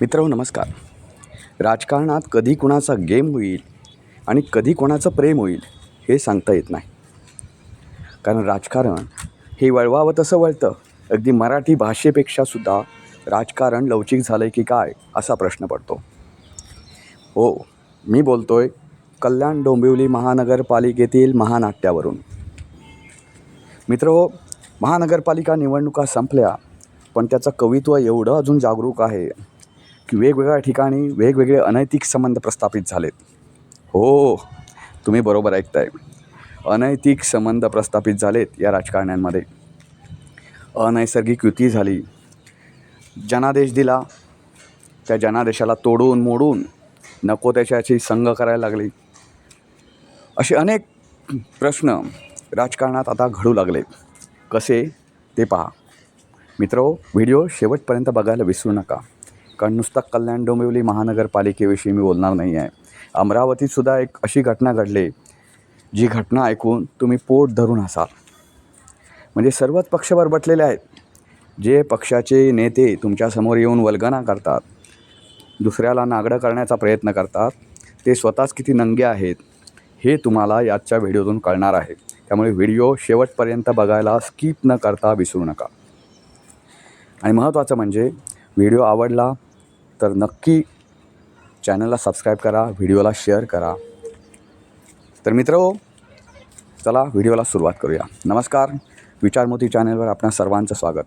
मित्रांनो नमस्कार. राजकारणात कधी कोणाचा गेम होईल आणि कधी कोणाचं प्रेम होईल हे सांगता येत नाही. कारण राजकारण हे वळवावं तसं वळतं. अगदी मराठी भाषेपेक्षासुद्धा राजकारण लवचिक झालं आहे की काय असा प्रश्न पडतो. हो, मी बोलतो आहे कल्याण डोंबिवली महानगरपालिकेतील महानाट्यावरून. मित्रहो, महानगरपालिका निवडणुका संपल्या, पण त्याचं कवित्व एवढं अजून जागरूक आहे की वेगवेगळ्या ठिकाणी वेगवेगळे अनैतिक संबंध प्रस्थापित झालेत. हो, तुम्ही बरोबर ऐकताय. अनैतिक संबंध प्रस्थापित झालेत या राजकारण्यांमध्ये. अनैसर्गिक युती झाली. जनादेश दिला, त्या जनादेशाला तोडून मोडून नको त्याच्याशी संग करायला लागली. असे अनेक प्रश्न राजकारणात आता घडू लागले. कसे ते पहा. मित्रो, व्हिडिओ शेवटपर्यंत बघायला विसरू नका. कारण नुसता कल्याण डोंबिवली महानगरपालिकेविषयी मी बोलणार नाही आहे. अमरावतीतसुद्धा एक अशी घटना घडली, जी घटना ऐकून तुम्ही पोट धरून हसाल. म्हणजे सर्वच पक्ष बरबटलेले आहेत. जे पक्षाचे नेते तुमच्यासमोर येऊन वल्गना करतात, दुसऱ्याला नागडं करण्याचा प्रयत्न करतात, ते स्वतःच किती नंगे आहेत हे तुम्हाला याच्या व्हिडिओतून कळणार आहे. त्यामुळे व्हिडिओ शेवटपर्यंत बघायला स्किप न करता विसरू नका. आणि महत्त्वाचं म्हणजे व्हिडिओ आवडला तर नक्की चॅनलला सबस्क्राईब करा, व्हिडिओला शेअर करा. तर मित्रहो, चला व्हिडिओला सुरुवात करूया. नमस्कार, विचारमोती चॅनलवर आपणा सर्वांचं स्वागत.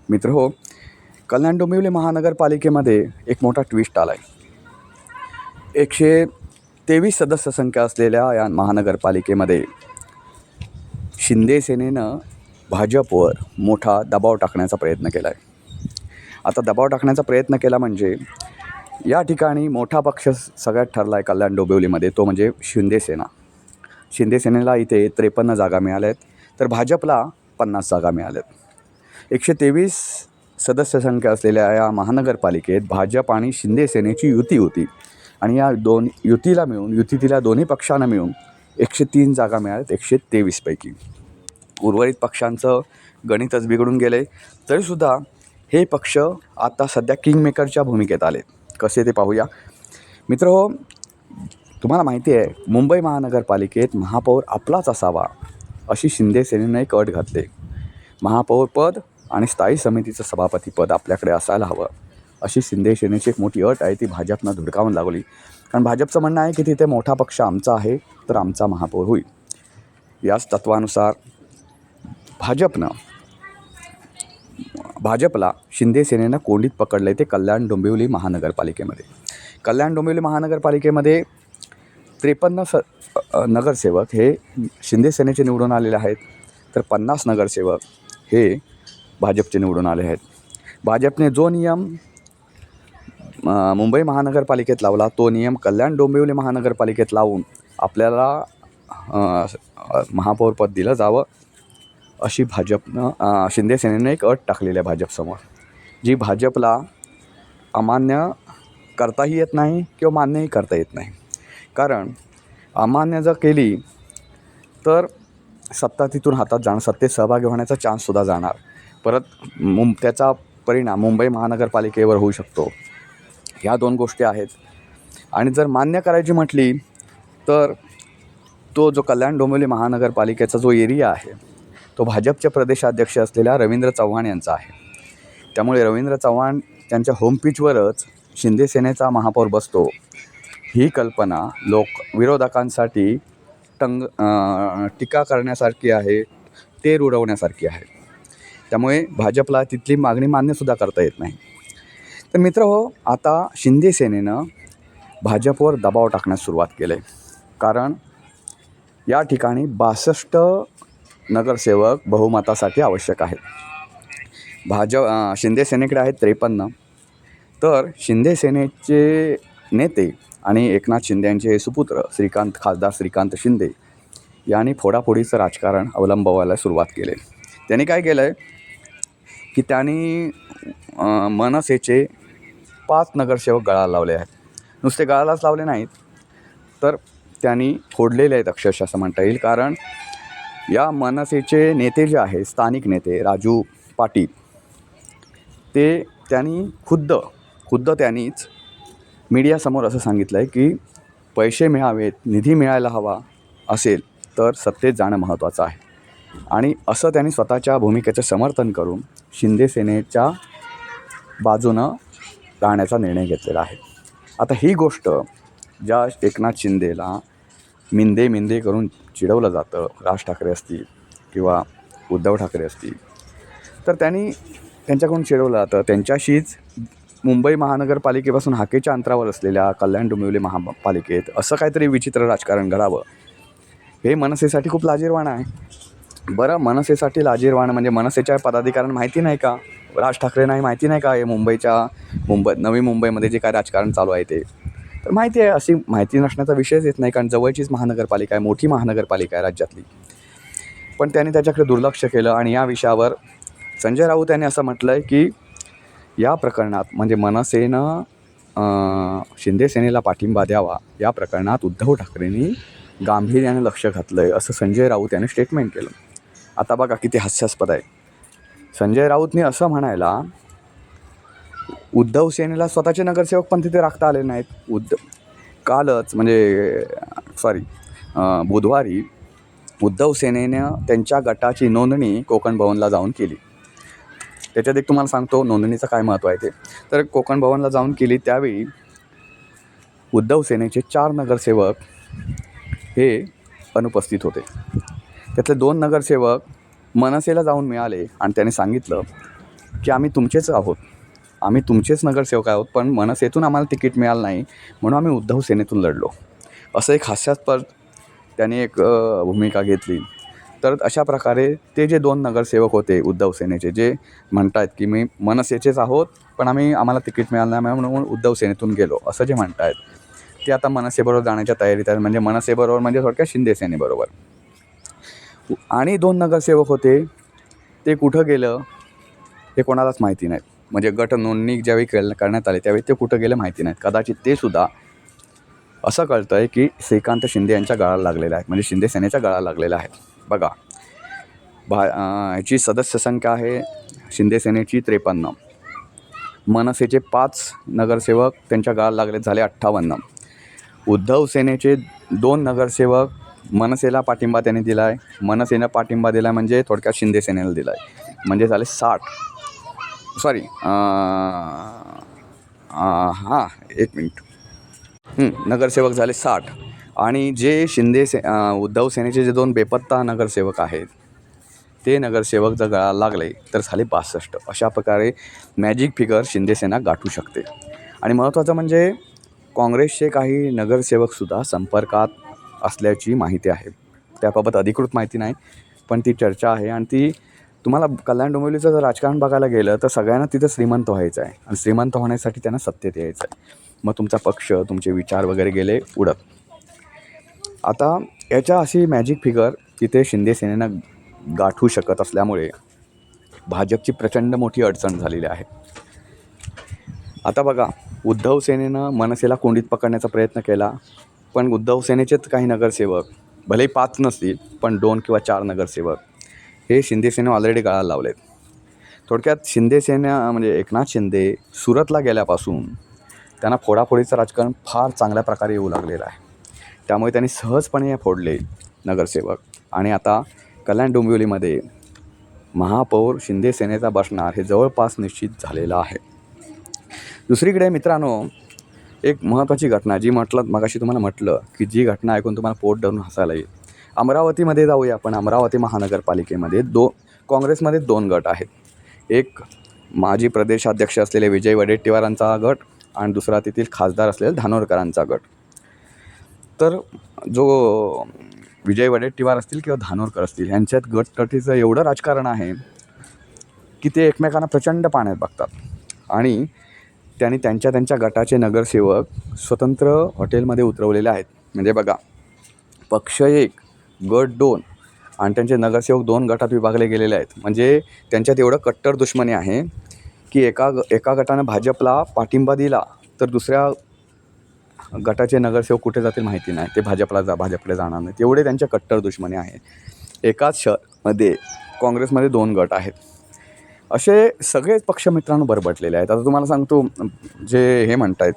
मित्रहो, कल्याण डोंबिवली महानगरपालिकेमध्ये एक मोठा ट्विस्ट आला आहे. 123 सदस्य संख्या असलेल्या या महानगरपालिकेमध्ये शिंदे सेनेनं भाजपवर मोठा दबाव टाकण्याचा प्रयत्न केला आहे. आता दबाव टाकण्याचा प्रयत्न केला म्हणजे या ठिकाणी मोठा पक्ष सगळ्यात ठरला आहे कल्याण डोंबिवलीमध्ये, तो म्हणजे शिंदे सेना. शिंदे सेनेला इथे 53 जागा मिळाल्या आहेत, तर भाजपला 50 जागा मिळाल्या आहेत. 123 सदस्य संख्या असलेल्या या महानगरपालिकेत भाजप आणि शिंदे सेनेची युती होती. आणि या युतीतल्या दोन्ही पक्षांना मिळून 103 जागा मिळाल्यात 123 पैकी. उर्वरित पक्षांचं गणितच बिघडून गेले. तरीसुद्धा हे पक्ष आता सध्या किंगमेकरच्या भूमिकेत आले. कसे ते पाहूया. मित्रहो, तुम्हाला माहिती आहे मुंबई महानगरपालिकेत महापौर आपलाच असावा अशी शिंदे सेनेनं एक अट घातली. महापौरपद आणि स्थायी समितीचं सभापतीपद आपल्याकडे असायला हवं अशी शिंदे सेनेची एक मोठी अट आहे. ती भाजपनं धुडकावून लागवली. कारण भाजपचं म्हणणं आहे की तिथे मोठा पक्ष आमचा आहे तर आमचा महापौर होईल. याच तत्वानुसार भाजपला शिंदे सेनेनं कोंडीत पकडलं आहे ते कल्याण डोंबिवली महानगरपालिकेमध्ये. कल्याण डोंबिवली महानगरपालिकेमध्ये 53 नगरसेवक हे शिंदे सेनेचे निवडून आलेले आहेत, तर 50 नगरसेवक हे भाजपचे निवडून आले आहेत. भाजपने जो नियम मुंबई महानगरपालिकेत लावला तो नियम कल्याण डोंबिवली महानगरपालिकेत लावून आपल्याला महापौरपद दिलं जावं अशी शिंदे सेनेने एक अट टाकलेली आहे भाजपसमोर, जी भाजपला अमान्य करताही येत नाही किंवा मान्यही करता येत नाही. कारण अमान्य जर केली तर सत्ता तिथून हातात जाणं, सत्तेत सहभागी होण्याचा चान्ससुद्धा जाणार. परत त्याचा परिणाम मुंबई महानगरपालिकेवर होऊ शकतो. ह्या दोन गोष्टी आहेत. आणि जर मान्य करायची म्हटली तर तो जो कल्याण डोंबिवली महानगरपालिकेचा जो एरिया आहे तो भाजपचे प्रदेशाध्यक्ष असलेल्या रवींद्र चव्हाण यांचा आहे. त्यामुळे रवींद्र चव्हाण त्यांच्या होमपिचवरच शिंदे सेनेचा महापौर बसतो ही कल्पना विरोधकांसाठी टीका करण्यासारखी आहे, ते रुडवण्यासारखी आहे. त्यामुळे भाजपला तिथली मागणी मान्यसुद्धा करता येत नाही. तर मित्रहो, आता शिंदे सेनेनं भाजपवर दबाव टाकण्यास सुरुवात केली आहे. कारण या ठिकाणी 62 नगरसेवक बहुमतासाठी आवश्यक आहेत. शिंदे सेनेकडे आहेत 53. तर शिंदे सेनेचे नेते आणि एकनाथ शिंदे यांचे सुपुत्र खासदार श्रीकांत शिंदे यांनी फोडाफोडीचं राजकारण अवलंबवायला सुरुवात केली. त्यांनी काय केलं आहे की त्यांनी मनसेचे 5 नगरसेवक गळाला लावले आहेत. नुसते गळालाच लावले नाहीत, तर त्यांनी फोडलेले आहेत अक्षरशः असं म्हणता येईल. कारण या मनसेचे नेते जे आहेत, स्थानिक नेते राजू पाटील, त्यांनी खुद्द खुद्द त्यांनीच मीडियासमोर असं सांगितलं आहे की पैसे मिळावेत, निधी मिळायला हवा असेल तर सत्तेत जाणं महत्त्वाचं आहे. आणि असं त्यांनी स्वतःच्या भूमिकेचं समर्थन करून शिंदे सेनेच्या बाजूनं राहण्याचा निर्णय घेतलेला आहे. आता ही गोष्ट ज्या एकनाथ शिंदेला मिंदे करून चिडवलं जातं, राज ठाकरे असतील किंवा उद्धव ठाकरे असतील, तर त्यांच्याकडून चिडवलं जातं. त्यांच्याशीच मुंबई महानगरपालिकेपासून हाकेच्या अंतरावर असलेल्या कल्याण डोंबिवली महापालिकेत असं काहीतरी विचित्र राजकारण घडावं, हे मनसेसाठी खूप लाजिरवाणं आहे. बरं, मनसेसाठी लाजिरवाणं म्हणजे मनसेच्या पदाधिकाऱ्यांना माहिती नाही का, राज ठाकरेंनाही माहिती नाही का हे नवी मुंबईमध्ये जे काय राजकारण चालू आहे ते? तर माहिती आहे, अशी माहिती नसण्याचा विषयच येत नाही, कारण जवळचीच महानगरपालिका आहे, मोठी महानगरपालिका आहे राज्यातली. पण त्यांनी त्याच्याकडे दुर्लक्ष केलं आणि या विषयावर संजय राऊत यांनी असं म्हटलं आहे की या प्रकरणात म्हणजे मनसेनं शिंदे सेनेला पाठिंबा द्यावा, या प्रकरणात उद्धव ठाकरेंनी गांभीर्याने लक्ष घातलं आहे, असं संजय राऊत यांनी स्टेटमेंट केलं. आता बघा किती हास्यास्पद आहे. संजय राऊतनी असं म्हणायला उद्धव सेनेला स्वतःचे नगरसेवक पण तिथे राखता आले नाहीत. कालच म्हणजे बुधवारी उद्धव सेनेनं त्यांच्या गटाची नोंदणी कोकण भवनला जाऊन केली. त्याच्यात एक तुम्हाला सांगतो नोंदणीचं काय महत्त्व आहे ते. तर कोकण भवनला जाऊन केली त्यावेळी उद्धव सेनेचे 4 नगरसेवक हे अनुपस्थित होते. त्यातले 2 नगरसेवक मनसेला जाऊन मिळाले आणि त्याने सांगितलं की आम्ही तुमचेच आहोत, आम्ही तुमचेच नगरसेवक आहोत, पण मनसेतून आम्हाला तिकीट मिळालं नाही म्हणून आम्ही उद्धव सेनेतून लढलो. असं एक हास्यास्पद त्याने एक भूमिका घेतली. तर अशा प्रकारे ते जे 2 नगरसेवक होते उद्धव सेनेचे, जे म्हणतात की मी मनसेचेच आहोत पण आम्हाला तिकीट मिळालं नाही म्हणून उद्धव सेनेतून गेलो, असं जे म्हणत आहेत, ते आता मनसेबरोबर जाण्याच्या तयारीत आहेत. म्हणजे मनसेबरोबर म्हणजे थोडक्यात शिंदे सेनेबरोबर. आणि 2 नगरसेवक होते ते कुठं गेलं हे कोणालाच माहिती नाही. म्हणजे गट नोंदणी ज्यावेळी करण्यात आली त्यावेळी ते कुठं गेलं माहिती नाहीत. कदाचित ते सुद्धा असं कळतं आहे की श्रीकांत शिंदे यांच्या गळाला लागलेलं आहे, म्हणजे शिंदे सेनेच्या गळाला लागलेलं आहे. बघा, ह्याची सदस्य संख्या आहे शिंदे सेनेची 53, मनसेचे 5 नगरसेवक त्यांच्या गळाला लागले झाले 58. उद्धव सेनेचे 2 नगरसेवक मनसेला पाठिंबा त्यांनी दिला आहे, मनसेनं पाठिंबा दिला म्हणजे थोडक्यात शिंदे सेनेला दिला आहे, म्हणजे झाले 60. एक मिनिट, नगरसेवक झाले 60. आणि जे उद्धव सेनेचे जे 2 बेपत्ता नगरसेवक आहेत ते नगरसेवक जर गळाला लागले तर झाले 62. अशा प्रकारे मॅजिक फिगर शिंदेसेना गाठू शकते. आणि महत्त्वाचं म्हणजे काँग्रेसचे काही नगरसेवकसुद्धा संपर्कात असल्याची माहिती आहे. त्याबाबत अधिकृत माहिती नाही, पण ती चर्चा आहे. आणि ती तुम्हाला कल्याण डोंबिवलीचं जर राजकारण बघायला गेलं तर सगळ्यांना तिथं श्रीमंत व्हायचं आहे आणि श्रीमंत होण्यासाठी त्यांना सत्तेत यायचं आहे. मग तुमचा पक्ष, तुमचे विचार वगैरे गेले उडत. आता याच्या अशी मॅजिक फिगर तिथे शिंदे सेनेनं गाठू शकत असल्यामुळे भाजपची प्रचंड मोठी अडचण झालेली आहे. आता बघा, उद्धव सेनेनं मनसेला कोंडीत पकडण्याचा प्रयत्न केला, पण उद्धव सेनेचेच काही नगरसेवक, भलेही 5 नसतील पण 2 किंवा 4 नगरसेवक हे शिंदे सेनेनं ऑलरेडी गळाला लावलेत. थोडक्यात शिंदे सेना म्हणजे एकनाथ शिंदे सुरतला गेल्यापासून त्यांना फोडाफोडीचं राजकारण फार चांगल्या प्रकारे येऊ लागलेलं आहे. त्यामुळे त्यांनी सहजपणे फोडले नगरसेवक. आणि आता कल्याण डोंबिवलीमध्ये महापौर शिंदे सेनेचा बसणार हे जवळपास निश्चित झालेलं आहे. दुसरीकडे मित्रांनो, एक महत्त्वाची घटना जी मगाशी तुम्हाला म्हटलं की जी घटना ऐकून तुम्हाला पोट धरून हसायला येईल. अमरावतीमध्ये जाऊया आपण. अमरावती महानगरपालिकेमध्ये काँग्रेसमध्ये 2 गट आहेत. एक माजी प्रदेशाध्यक्ष असलेले विजय वडेट्टीवारांचा गट आणि दुसरा तेथील खासदार असलेला धानोरकरांचा गट. तर जो विजय वडेट्टीवार असतील किंवा धानोरकर असतील यांच्यात गटतटीचं एवढं राजकारण आहे की ते एकमेकांना प्रचंड पाण्यात बघतात. आणि त्यांनी त्यांच्या गटाचे नगरसेवक स्वतंत्र हॉटेलमध्ये उतरवलेले आहेत. म्हणजे बघा, पक्ष 1, गट 2 आणि त्यांचे नगरसेवक 2 गटात विभागले गेलेले आहेत. म्हणजे त्यांच्यात एवढं कट्टर दुश्मनी आहे की एका गटानं भाजपला पाठिंबा दिला तर दुसऱ्या गटाचे नगरसेवक कुठे जातील माहिती नाही, ते भाजपकडे जाणार नाहीत. एवढे त्यांच्या कट्टर दुश्मनी आहे. एकाच शहरामध्ये काँग्रेसमध्ये 2 गट आहेत. असे सगळेच पक्ष मित्रांनो बरबटलेले आहेत. आता तुम्हाला सांगतो, जे हे म्हणत आहेत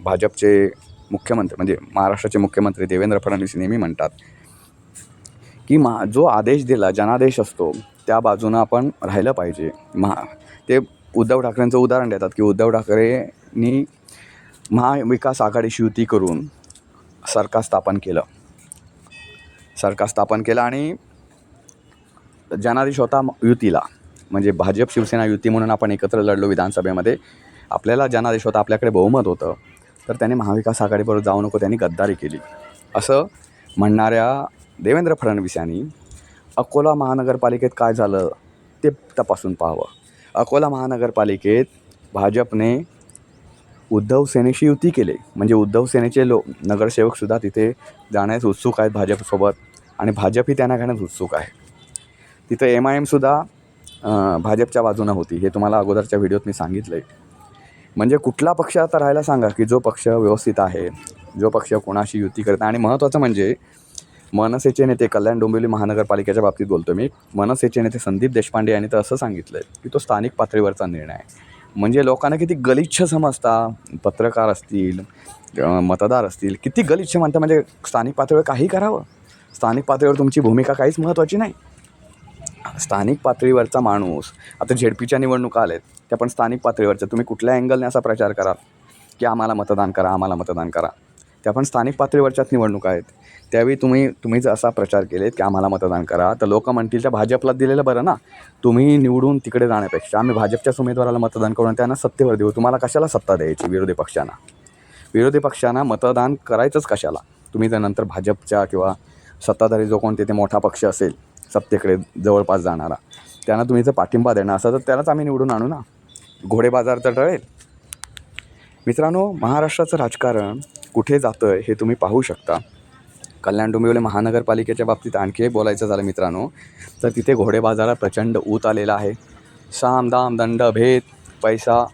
भाजपचे मुख्यमंत्री म्हणजे महाराष्ट्राचे मुख्यमंत्री देवेंद्र फडणवीस नेहमी म्हणतात की जो आदेश दिला, जनादेश असतो, त्या बाजूनं आपण राहिलं पाहिजे. ते उद्धव ठाकरेंचं उदाहरण देतात की उद्धव ठाकरेंनी महाविकास आघाडीशी युती करून सरकार स्थापन केलं आणि जनादेश होता युतीला, म्हणजे भाजप शिवसेना युती म्हणून आपण एकत्र लढलो विधानसभेमध्ये. आपल्याला जनादेश होता, आपल्याकडे बहुमत होतं, तर त्याने महाविकास आघाडीबरोबर जाऊ नको, त्यांनी गद्दारी केली असं म्हणणाऱ्या देवेंद्र फडणवीस यांनी अकोला महानगरपालिकेत काय झालं ते तपासून पाहावं. अकोला महानगरपालिकेत भाजपने उद्धव सेनेशी युती केली, म्हणजे उद्धव सेनेचे नगरसेवकसुद्धा तिथे जाण्यास उत्सुक आहेत भाजपसोबत आणि भाजपही त्यांना घेण्यास उत्सुक आहे. तिथं MIM सुद्धा भाजपच्या बाजूनं होती. हे तुम्हाला अगोदरच्या व्हिडिओत मी सांगितलं आहे. म्हणजे कुठला पक्ष आता राहायला सांगा की जो पक्ष व्यवस्थित आहे, जो पक्ष कोणाशी युती करत आहे. आणि महत्त्वाचं म्हणजे मनसेचे नेते, कल्याण डोंबिवली महानगरपालिकेच्या बाबतीत बोलतो मी, मनसेचे नेते संदीप देशपांडे यांनी तर असं सांगितलं आहे की तो स्थानिक पातळीवरचा निर्णय आहे. म्हणजे लोकांना किती गलिच्छ समजता, पत्रकार असतील, मतदार असतील, किती गलिच्छ म्हणता. म्हणजे स्थानिक पातळीवर काही करावं, स्थानिक पातळीवर तुमची भूमिका काहीच महत्त्वाची नाही. स्थानिक पातळीवरचा माणूस, आता झेडपीच्या निवडणुका आल्यात, त्या पण स्थानिक पातळीवरच्या, तुम्ही कुठल्या अँगलने असा प्रचार कराल की आम्हाला मतदान करा, आम्हाला मतदान करा, त्या पण स्थानिक पातळीवरच्याच निवडणुका आहेत. त्यावेळी तुम्ही जर असा प्रचार केलेत की आम्हाला मतदान करा, तर लोक म्हणतील त्या भाजपला दिलेलं बरं ना, तुम्ही निवडून तिकडे जाण्यापेक्षा आम्ही भाजपच्याच उमेदवाराला मतदान करून त्यांना सत्तेवर देऊ. तुम्हाला कशाला सत्ता द्यायची विरोधी पक्षांना मतदान करायचंच कशाला? तुम्ही त्यानंतर भाजपच्या किंवा सत्ताधारी जो कोण तिथे मोठा पक्ष असेल सत्तेकडे जवळपास जाणारा, त्यांना तुम्ही जर पाठिंबा देणार असा तर त्यालाच आम्ही निवडून आणू ना. घोडेबाजार तर टळेल. मित्रांनो, महाराष्ट्राचं राजकारण कुठे जातं आहे हे तुम्ही पाहू शकता. कल्याण डोंबिवली महानगरपालिकेच्या बाबतीत आणखी एक बोलायचं झालं मित्रांनो, तर तिथे घोडेबाजारात प्रचंड ऊत आलेला आहे. साम दाम दंड भेद पैसा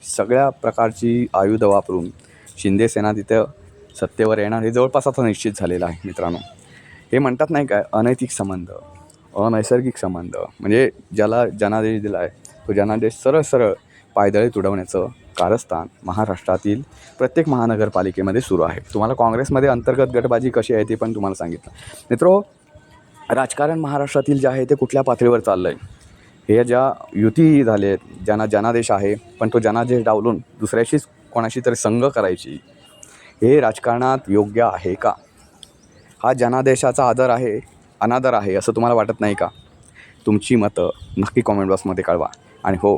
सगळ्या प्रकारची आयुधं वापरून शिंदे सेना तिथं सत्तेवर येणार हे जवळपास आता निश्चित झालेलं आहे मित्रांनो. हे म्हणतात नाही काय, अनैतिक संबंध, अनैसर्गिक संबंध, म्हणजे ज्याला जनादेश दिला आहे तो जनादेश सरळ पायदळी तुडवण्याचं कारस्थान महाराष्ट्रातील प्रत्येक महानगरपालिकेमध्ये सुरू आहे. तुम्हाला काँग्रेसमध्ये अंतर्गत गटबाजी कशी आहे ते पण तुम्हाला सांगितलं. मित्रो, राजकारण महाराष्ट्रातील जे आहे ते कुठल्या पातळीवर चाललं आहे, हे ज्या युती झाले आहेत, ज्यांना जनादेश आहे पण तो जनादेश डावलून दुसऱ्याशीच कोणाशी तरी संघ करायची, हे राजकारणात योग्य आहे का? हा जनादेशाचा अनादर आहे असं तुम्हाला वाटत नाही का? तुमची मतं नक्की कॉमेंट बॉक्समध्ये कळवा. आणि हो,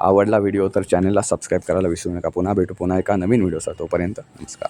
आवडला व्हिडिओ तर चॅनलला सबस्क्राईब करायला विसरू नका. पुन्हा भेटू पुन्हा एका नवीन व्हिडिओचा. तोपर्यंत नमस्कार.